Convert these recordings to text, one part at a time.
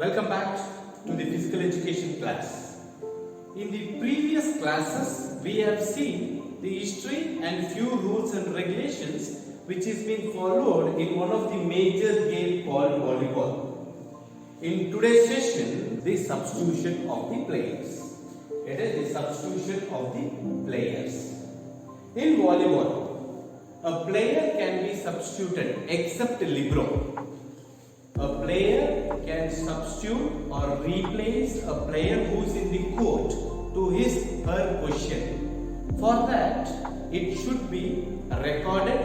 Welcome back to the physical education class. In the previous classes, we have seen the history and few rules and regulations which is being followed in one of the major game called volleyball. In today's session, the substitution of the players. It is the substitution of the players. In volleyball, a player can be substituted except libero. A player can substitute or replace a player who is in the court to his her position. For that, it should be recorded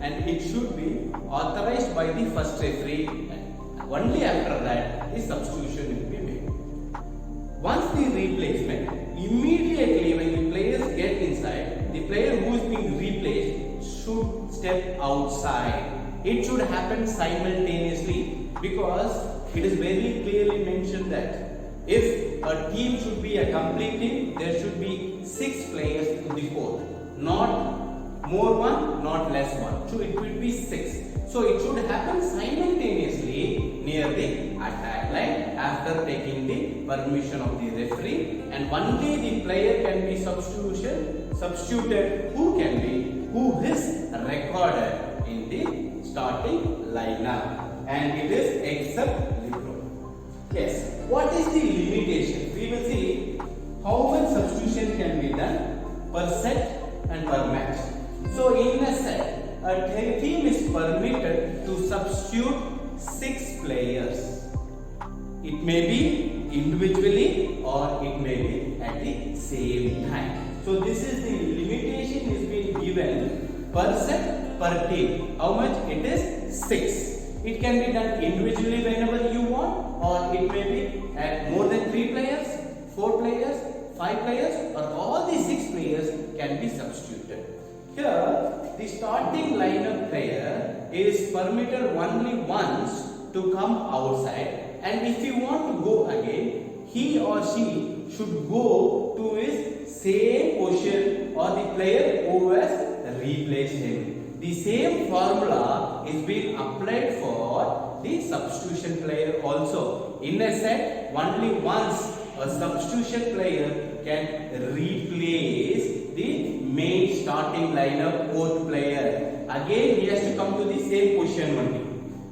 and it should be authorized by the first referee. Only after that, the substitution will be made. Once the replacement, immediately when the players get inside, the player who is being replaced should step outside. It should happen simultaneously because it is very clearly mentioned that if a team should be a complete team, there should be 6 players in the court. Not more one, not less one. So it will be 6. So it should happen simultaneously near the attack line after taking the permission of the referee, and only the player can be substituted who is recorded in the starting lineup, and it is except libero. Yes, what is the limitation? We will see how much substitution can be done per set and per match. So in a set, a team is permitted to substitute 6 players. It may be individually or it may be at the same time. So this is the limitation is being given per set per team. How much? It is 6. It can be done individually whenever you want, or it may be at more than 3 players, 4 players, 5 players, or all the 6 players can be substituted. Here, the starting lineup player is permitted only once to come outside, and if you want to go again, he or she should go to his same position or the player who has replaced him. The same formula is being applied for the substitution player also. In a set, only once a substitution player can replace the main starting lineup fourth player. Again, he has to come to the same position only.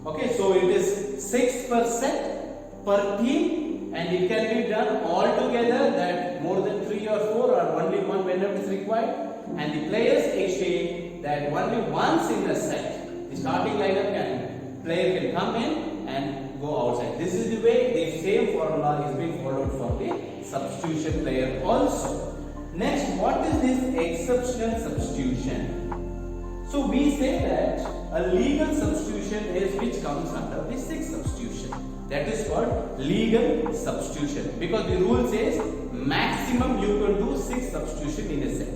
Okay, so it is 6 per set per team, and it can be done all together, that more than 3 or 4 or only one whenever it is required. And the players exchange that only once in a set, the starting lineup player can come in and go outside. This is the way the same formula is being followed for the substitution player also. Next, what is this exceptional substitution? So we say that a legal substitution is which comes under the 6th substitution. That is called legal substitution, because the rule says maximum you can do 6 substitution in a set.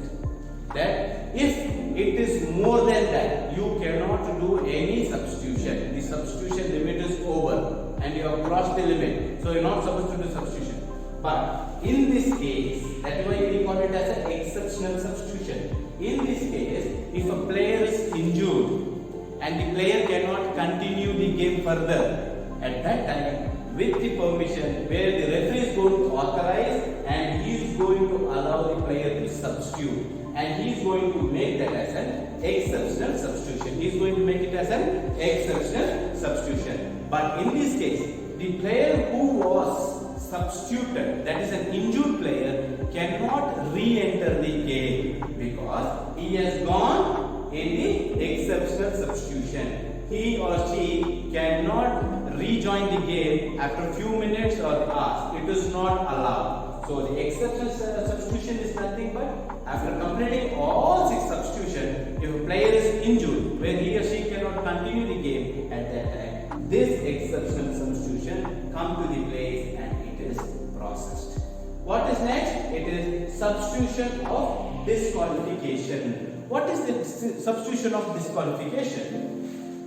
That if it is more than that, you cannot do any substitution. The substitution limit is over and you have crossed the limit. So you are not supposed to do substitution. But in this case, that is why we call it as an exceptional substitution. In this case, if a player is injured and the player cannot continue the game further, at that time, with the permission, where the referee is going to authorize and he is going to allow the player to substitute, and he is going to make that as an exceptional substitution. He is going to make it as an exceptional substitution. But in this case, the player who was substituted, that is an injured player, cannot re-enter the game because he has gone in the exceptional substitution. He or she cannot rejoin the game after a few minutes or hours. It is not allowed. So the exceptional substitution is nothing but after completing all 6 substitutions, if a player is injured where he or she cannot continue the game, at that time, this exceptional substitution comes to the place and it is processed. What is next? It is substitution of disqualification. What is the substitution of disqualification?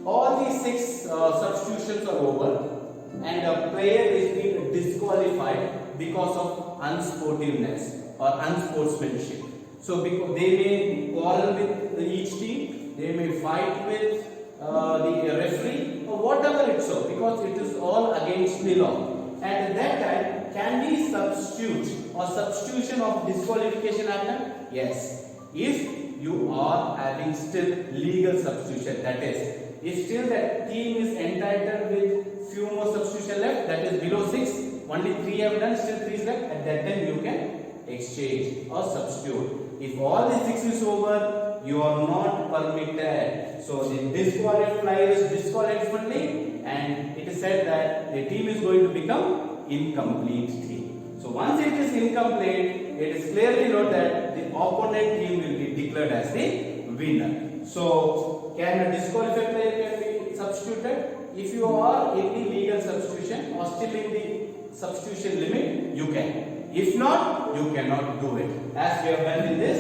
All these 6 substitutions are over and a player is being disqualified because of unsportiveness or unsportsmanship. So because they may quarrel with each team, they may fight with the referee or whatever it's so, because it is all against the law. At that time, can we substitute or substitution of disqualification happen? Yes. If you are having still legal substitution, that is, if still that team is entitled with few more substitution left, that is below 6, only 3 have done, still 3 is left, at that time you can exchange or substitute. If all the 6 is over, you are not permitted. So the disqualified player is disqualified fully, and it is said that the team is going to become incomplete team. So once it is incomplete, it is clearly noted that the opponent team will be declared as the winner. So can a disqualified player can be substituted? If you are in the legal substitution or still in the substitution limit, you can. If not, you cannot do it. As we have done in this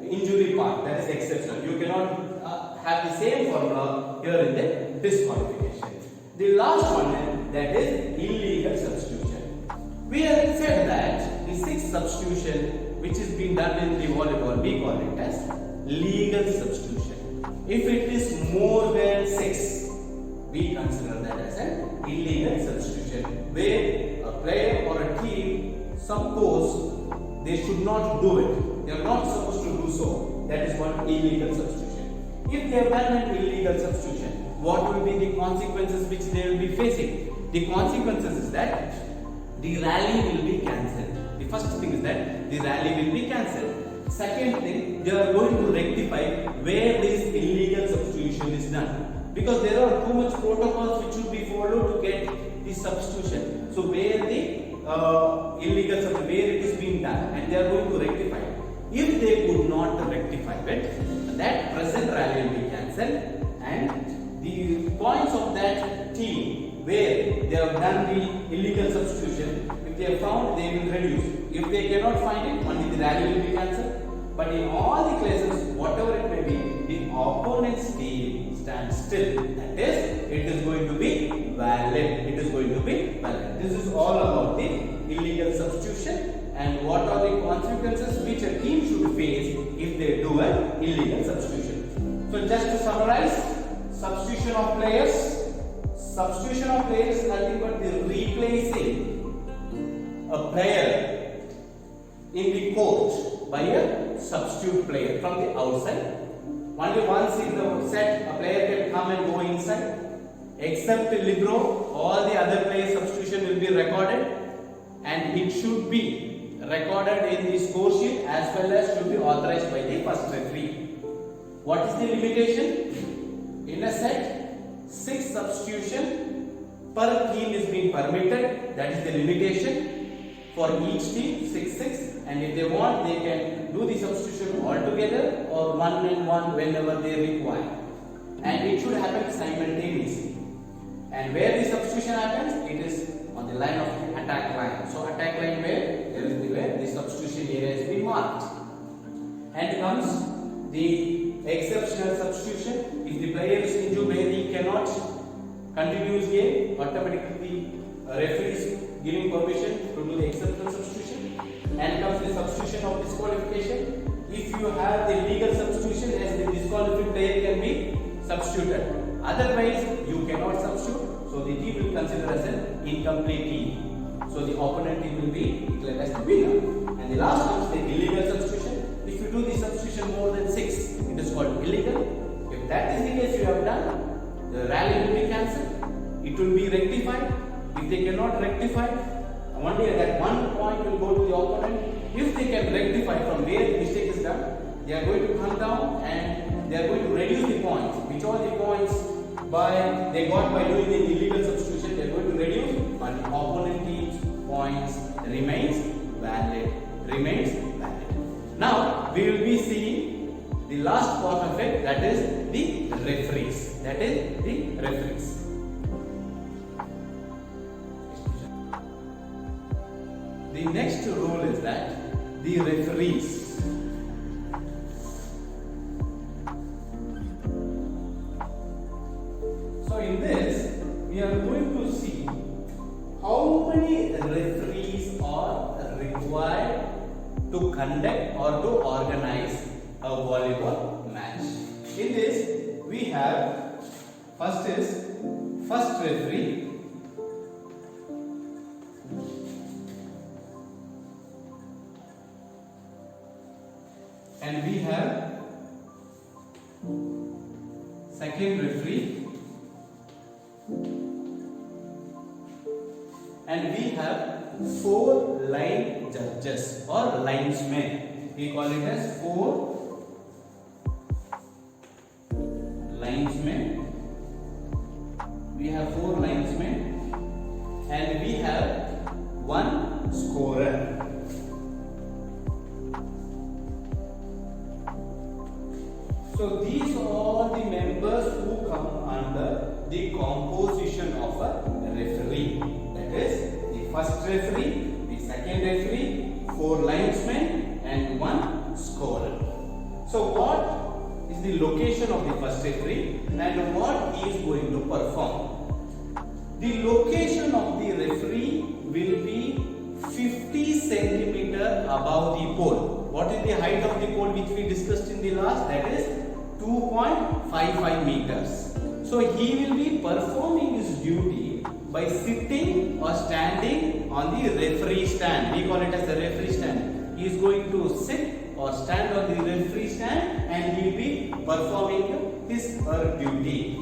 injury part, that is exceptional. You cannot have the same formula here in the disqualification. The last one, that is illegal substitution. We have said that the sixth substitution which is being done in the volleyball, we call it as legal substitution. If it is more than 6, we consider that as an illegal substitution, where a player or a team, suppose they should not do it, they are not supposed to do so. That is what illegal substitution. If they have done an illegal substitution, what will be the consequences which they will be facing? The consequences is that the rally will be cancelled. The first thing is that the rally will be cancelled. Second thing, they are going to rectify where this illegal substitution is done, because there are too much protocols which should be followed to get the substitution. So where the illegal substitution, where it is being done, and they are going to rectify. If they could not rectify it, that present rally will be cancelled, and the points of that team where they have done the illegal substitution, if they have found, they will reduce. If they cannot find it, only the rally will be cancelled. But in all the cases, whatever it may be, the opponent's team stands still. That is, it is going to be valid. It is going to be valid. This is all about the illegal substitution and what are the consequences which a team should face if they do an illegal substitution. So just to summarize, substitution of players. Substitution of players is nothing but the replacing a player in the court by a substitute player from the outside. Only once in the set a player can come and go inside. Except libero, all the other players' substitution will be recorded, and it should be recorded in the score sheet as well as should be authorized by the first referee. What is the limitation? In a set, 6 substitution per team is being permitted. That is the limitation. For each team, 6, and if they want, they can do the substitution all together or one and one whenever they require. And it should happen simultaneously. And where the substitution happens, it is on the line of the attack line. So attack line where the substitution area is being marked. And comes the exceptional substitution. If the player is injured where he cannot continue his game, automatically the referee is giving permission to do the exceptional substitution. And comes the substitution of disqualification. If you have the legal substitution, as the disqualified player can be substituted. Otherwise, you cannot substitute. So the team will consider as an incomplete team. So the opponent team will be declared as the winner. And the last comes the illegal substitution. If you do the substitution more than 6, it is called illegal. If that is the case you have done, the rally will be cancelled. It will be rectified. If they cannot rectify, only that one point will go to the opponent. If they can rectify from where the mistake is done, they are going to come down and they are going to reduce the points. Which all the points they got by doing the illegal substitution, they are going to reduce, but the opponent team's points remains valid. Now we will be seeing the last part of it, that is the referees. The next rule is that the referees in this, we are going to see how many referees are required to conduct or to organize a volleyball match. In this, we have first referee, and we have second referee, and we have 4 line judges or linesmen. We call it as 4 linesmen. We have 4 linesmen, and we have 1 scorer. So these are all the members who come under the composition of a referee. That is the first referee, the second referee, 4 linesmen, and 1 scorer. So what is the location of the first referee and what he is going to perform? The location of the referee will be 50 centimeter above the pole. What is the height of the pole which we discussed in the last? That is 2.55 meters. So he will be performing his duty by sitting or standing on the referee stand. We call it as a referee stand. He is going to sit or stand on the referee stand and he will be performing his or her duty.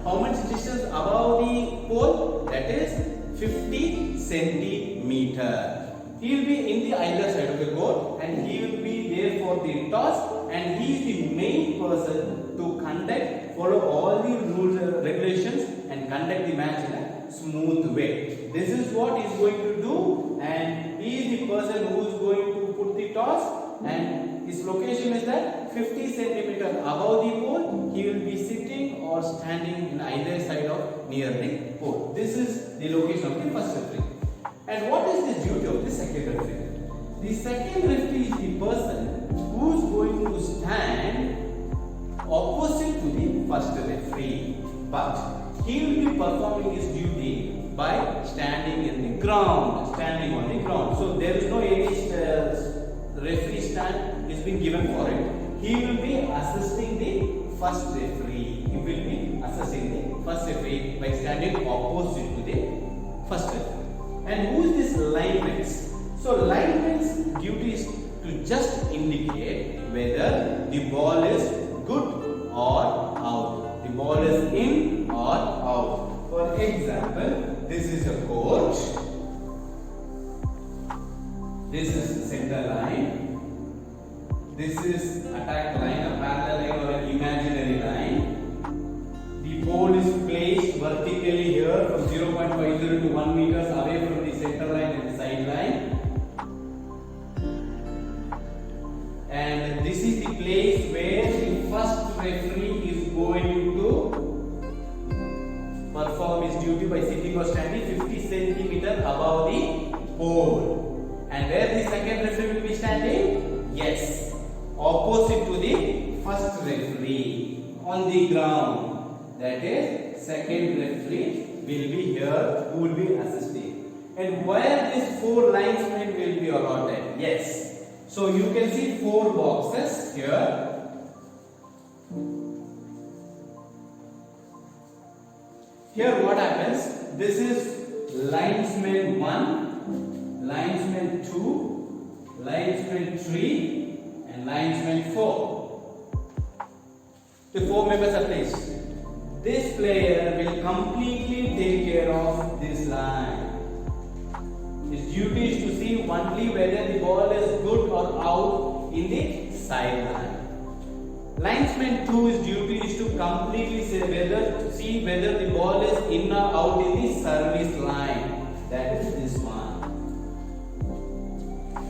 How much distance above the pole? That is 50 centimeter. He will be in the either side of the court and he will be there for the toss, and he is the main person to follow all the rules and regulations and conduct the match in a smooth way. This is what he is going to do, and he is the person who is going to put the toss, and his location is that 50 centimeter above the pole. He will be sitting or standing in either side of near the pole. This is the location of the first referee. And what is the duty of the second referee? The second referee is the person who is going to stand opposite to the first referee, but he will be performing his duty by standing in the ground, standing on the ground. So there is no any referee stand is been given for it. He will be assisting the first referee. He will be assisting the first referee by standing opposite to the first referee. And who is this lineman? So lineman's duty is to just indicate whether the ball is good or out. The ball is in or out. For example, this is a court. This is center line. This is attack line, a parallel line or an imaginary line. The ball is placed vertically here from 0.50 to 1 meters away from the center line and the side line. And this is the place where the first referee is going to perform his duty by sitting or standing 50 centimeter above the pole. And where the second referee will be standing? Yes, opposite to the first referee on the ground. That is, second referee will be here, who will be assisting. And where these 4 linesmen will be allotted? Yes. So you can see 4 boxes here. Here what happens? This is linesman 1, linesman 2, linesman 3 and linesman 4. The 4 members are placed. This player will completely take care of this line. His duty is to see only whether the ball is good or out in the sideline. Linesman 2's duty is to completely see whether the ball is in or out in the service line. That is this one.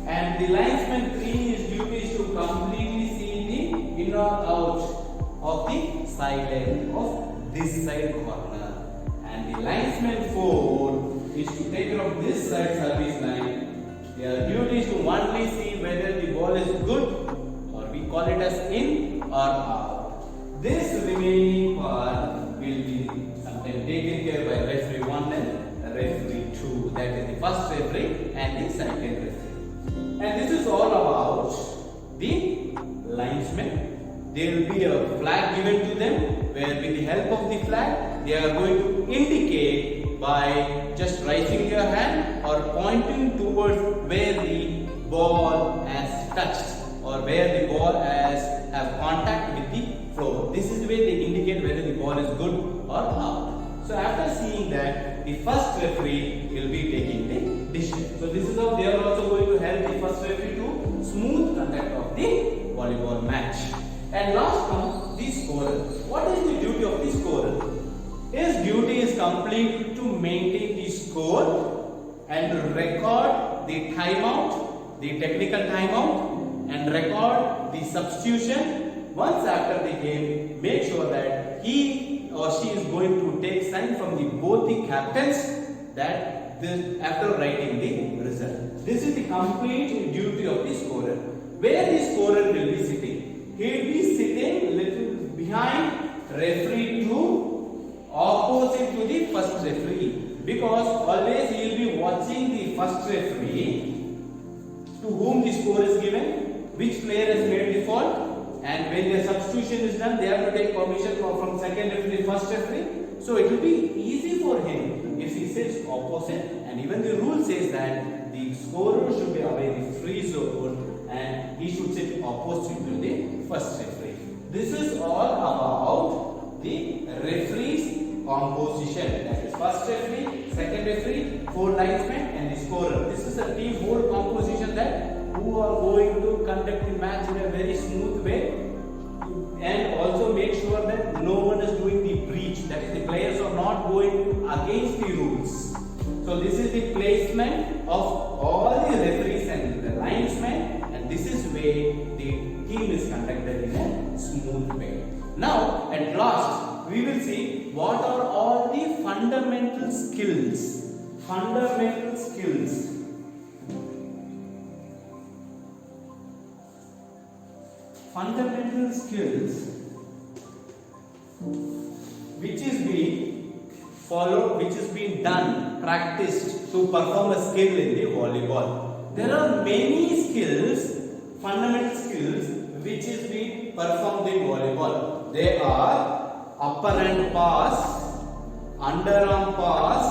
And the linesman 3's duty is to completely see the in or out of the sideline of this side corner. And the linesman 4 is to take care of this side service line. Their duty is to only see whether the ball is good, or we call it as in or out. This remaining part will be sometimes taken care by referee 1 and referee 2. That is the first referee and the second referee. And this is all about the linesmen. There will be a flag given to them, where with the help of the flag they are going to indicate by just raising their hand or pointing towards where the ball has touched or or where the ball has have contact with the floor. This is the way they indicate whether the ball is good or out. So after seeing that, the first referee will be taking the decision. So this is how they are also going to help the first referee to smooth conduct of the volleyball match. And last comes the scorer. What is the duty of the scorer? His duty is complete to maintain the score and record the timeout, the technical timeout, and record the substitution. Once after the game, make sure that he or she is going to take sign from both the captains that after writing the result. This is the complete duty of the scorer. Where the scorer will be sitting? He will be sitting little behind referee 2, opposite to the first referee, because always he will be watching the first referee to whom the score is given, which player has made the fault, and when the substitution is done, they have to take permission from second referee, first referee. So it will be easy for him if he sits opposite, and even the rule says that the scorer should be away the free zone and he should sit opposite to the first referee. This is all about the referee's composition. That is first referee, second referee, 4 linesmen and the scorer. This is a team whole composition that who are going to conduct the match in a very smooth way, and also make sure that no one is doing the breach, that is the players are not going against the rules. So this is the placement of all the referees and the linesmen, and this is where the team is conducted in a smooth way. Now at last we will see what are all the fundamental skills. Fundamental skills which is being followed, which is being done, practiced to perform a skill in the volleyball. There are many skills, fundamental skills, which is being performed in volleyball. They are upper hand pass, underarm pass,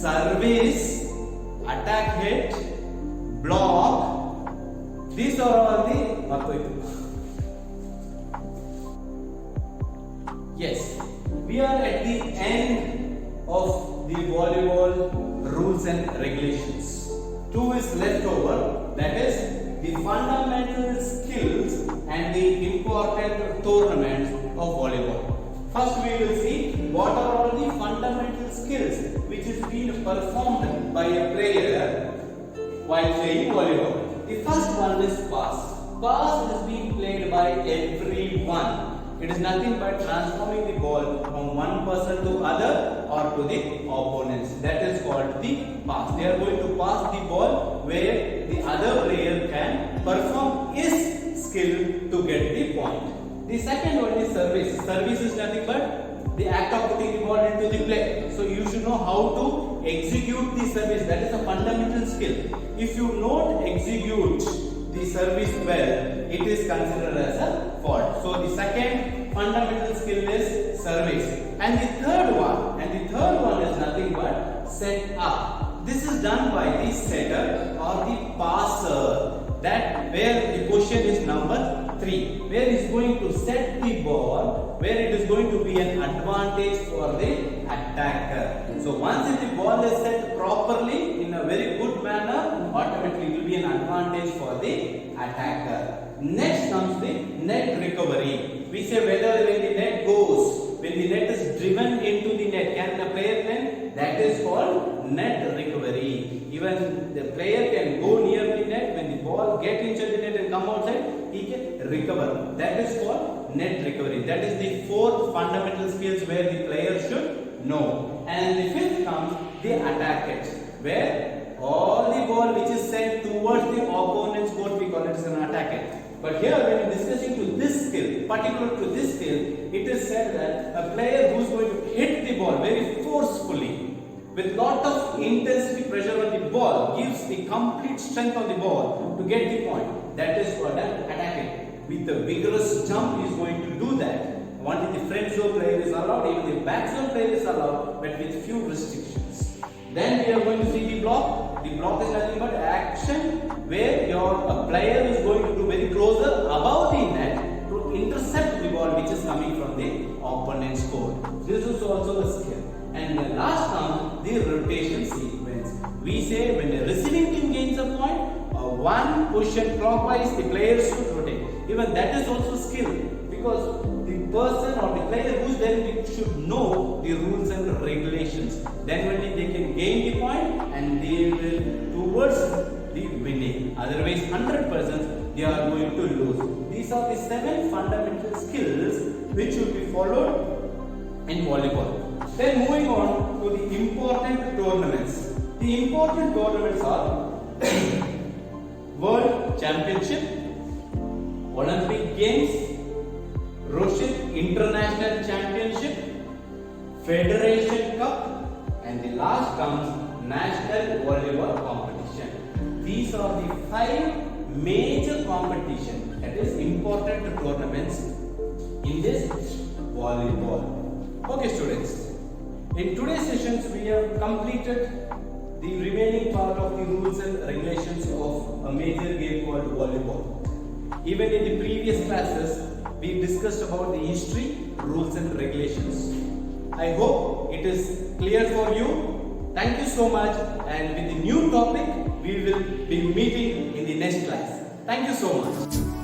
service, attack hit, block. These are all the Yes, we are at the end of the volleyball rules and regulations. 2 is left over, that is the fundamental skills and the important tournaments of volleyball. First we will see what are all the fundamental skills which is being performed by a player while playing volleyball. The first one is pass. Pass is being played by everyone. It is nothing but transforming the ball from one person to other or to the opponents. That is called the pass. They are going to pass the ball where the other player can perform his skill to get the point. The second one is service. Service is nothing but the act of putting the ball into the play. So you should know how to execute the service. That is a fundamental skill. If you don't execute the service well, it is considered as a fault. So the second fundamental skill is service. And the third one is nothing but set up. This is done by the setter or the passer. That where the position is number 3, where he is going to set the ball, where it is going to be an advantage for the attacker. So once if the ball is set properly in a very good manner, automatically it will be an advantage for the attacker. Next comes the net recovery. We say whether when the net goes, when the net is driven into the net, can the player then? That is called net recovery. Even the player can go near the net, when the ball get inside the net and come outside, he can recover. That is called net recovery. That is the 4 fundamental skills where the player should know. And the 5th comes the attack it, where all the ball which is sent towards the opponent's court, we call it as an attack it. But here when discussing to this skill, particular to this skill, it is said that a player who is going to hit the ball very forcefully with lot of intensity pressure on the ball gives the complete strength on the ball to get the point. That is called an attacking. With a vigorous jump he is going to do that. Only the front zone player is allowed, even the back zone player is allowed, but with few restrictions. Then we are going to see the block. The block is nothing but action where your player is going to do very closer above the net to intercept the ball which is coming from the opponent's court. This is also a skill. And the last comes the rotation sequence. We say when the receiving team gains a point, one position clockwise, the players should rotate. Even that is also skill, because the person or the player who is there should know the rules and regulations. Then only they can gain the point and they will towards the winning. Otherwise, 100% they are going to lose. These are the 7 fundamental skills which should be followed in volleyball. Then moving on to the important tournaments. The important tournaments are World Championship, Olympic Games, Russian International Championship, Federation Cup, and the last comes National Volleyball Competition. These are the 5 major competitions, that is important tournaments in this volleyball. Okay students, in today's sessions we have completed the remaining part of the rules and regulations of a major game called volleyball. Even in the previous classes, we discussed about the history, rules and regulations. I hope it is clear for you. Thank you so much, and with the new topic, we will be meeting in the next class. Thank you so much.